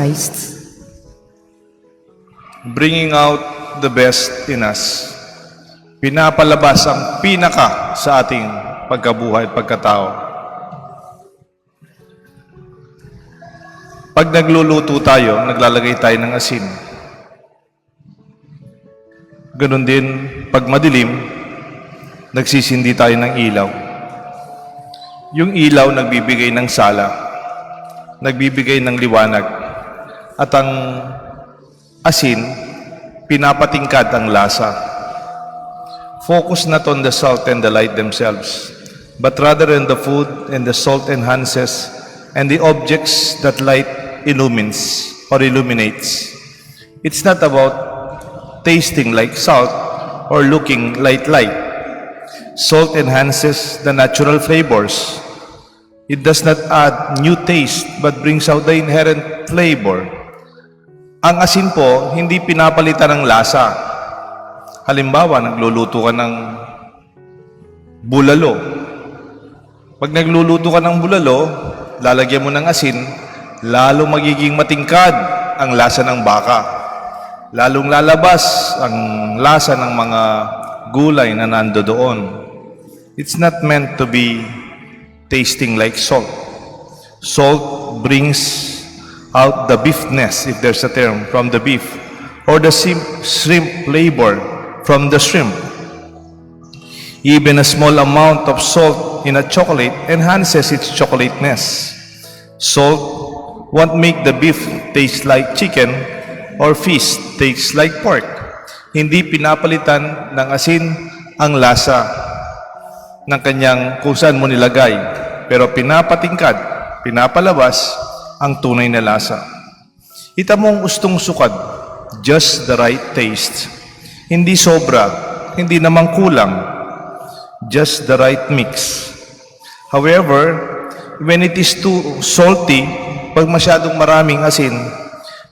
Christ. Bringing out the best in us. Pinapalabas ang pinaka sa ating pagkabuhay at pagkatao. Pag nagluluto tayo, naglalagay tayo ng asin. Ganon din, pag madilim, nagsisindi tayo ng ilaw. Yung ilaw nagbibigay ng sala, nagbibigay ng liwanag, at ang asin, pinapatingkad ang lasa. Focus not on the salt and the light themselves, but rather on the food and the salt enhances and the objects that light illumines or illuminates. It's not about tasting like salt or looking like light. Salt enhances the natural flavors. It does not add new taste but brings out the inherent flavor. Ang asin po, hindi pinapalitan ng lasa. Halimbawa, nagluluto ka ng bulalo. Pag nagluluto ka ng bulalo, lalagyan mo ng asin, lalo magiging matingkad ang lasa ng baka. Lalong lalabas ang lasa ng mga gulay na nando doon. It's not meant to be tasting like salt. Salt brings out the beefness, if there's a term, from the beef, or the shrimp flavor from the shrimp. Even a small amount of salt in a chocolate enhances its chocolateness. Salt won't make the beef taste like chicken or fish taste like pork. Hindi pinapalitan ng asin ang lasa ng kanyang kung saan mo nilagay, pero pinapatingkad, pinapalabas ang tunay na lasa. Ita mong ustong sukad, just the right taste. Hindi sobra, hindi naman kulang, just the right mix. However, when it is too salty, pag masyadong maraming asin,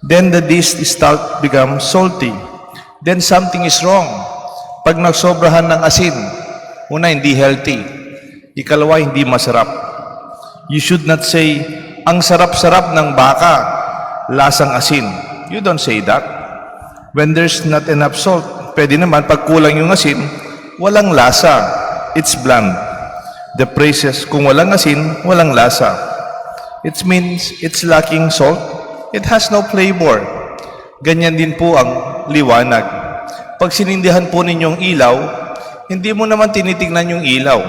then the dish start become salty. Then something is wrong. Pag nagsobrahan ng asin, una, hindi healthy. Ikalawa, hindi masarap. You should not say, ang sarap-sarap ng baka, lasang asin. You don't say that. When there's not enough salt, pwede naman, pag kulang yung asin, walang lasa. It's bland. The phrases, kung walang asin, walang lasa. It means it's lacking salt. It has no flavor. Ganyan din po ang liwanag. Pag sinindihan po ninyong ilaw, hindi mo naman tinitingnan yung ilaw.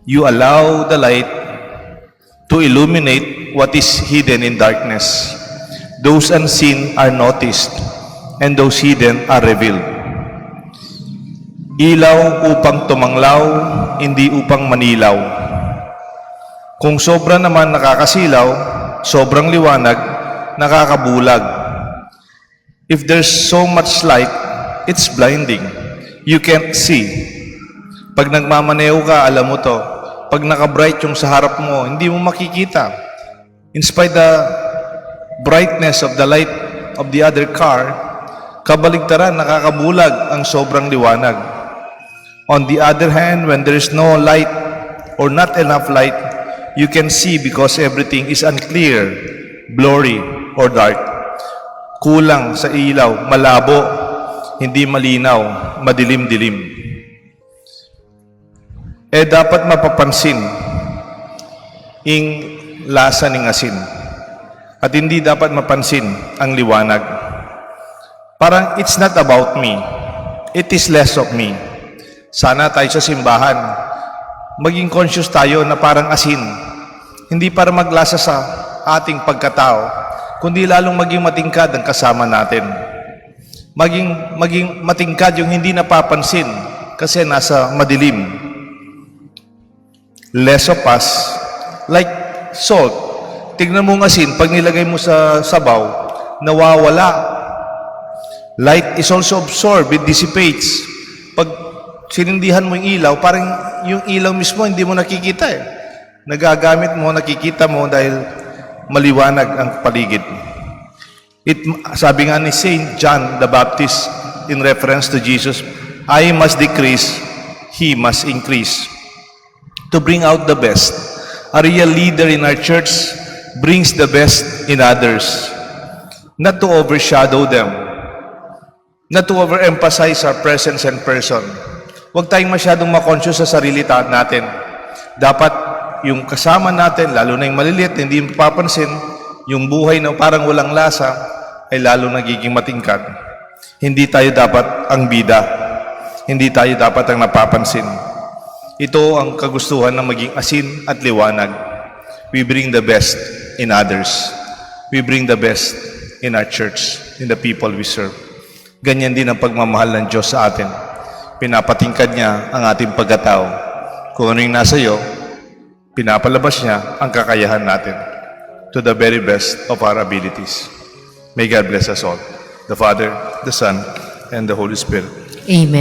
You allow the light to illuminate what is hidden in darkness. Those unseen are noticed, and those hidden are revealed. Ilaw upang tumanglaw, hindi upang manilaw. Kung sobra naman nakakasilaw, sobrang liwanag, nakakabulag. If there's so much light, it's blinding. You can't see. Pag nagmamaneo ka, alam mo to. Pag naka-bright yung sa harap mo, hindi mo makikita. In spite the brightness of the light of the other car, kabaligtaran, nakakabulag ang sobrang liwanag. On the other hand, when there is no light or not enough light, you can see because everything is unclear, blurry, or dark. Kulang sa ilaw, malabo, hindi malinaw, madilim-dilim. Dapat mapapansin ang lasa ng asin at hindi dapat mapansin ang liwanag. Parang it's not about me, it is less of me. Sana tayo sa simbahan, maging conscious tayo na parang asin, hindi para maglasa sa ating pagkatao, kundi lalong maging matingkad ang kasama natin. Maging matingkad yung hindi napapansin kasi nasa madilim. Less of us, like salt. Tignan mo ng asin, pag nilagay mo sa sabaw, nawawala. Light is also absorbed, it dissipates. Pag sinindihan mo yung ilaw, parang yung ilaw mismo hindi mo nakikita eh. Nagagamit mo, nakikita mo dahil maliwanag ang paligid. Sabi nga ni Saint John the Baptist in reference to Jesus, I must decrease, He must increase. To bring out the best. A real leader in our church brings the best in others. not to overshadow them, not to overemphasize our presence and person. Huwag tayong masyadong makonscious sa sarili natin. Dapat yung kasama natin, lalo na yung maliliit, hindi mapapansin, yung buhay na parang walang lasa, ay lalo nagiging matingkad. Hindi tayo dapat ang bida. Hindi tayo dapat ang napapansin. Ito ang kagustuhan ng maging asin at liwanag. We bring the best in others. We bring the best in our church, in the people we serve. Ganyan din ang pagmamahal ng Diyos sa atin. Pinapatingkad niya ang ating pagkatao. Kung ano yung nasa iyo, pinapalabas niya ang kakayahan natin to the very best of our abilities. May God bless us all. The Father, the Son, and the Holy Spirit. Amen.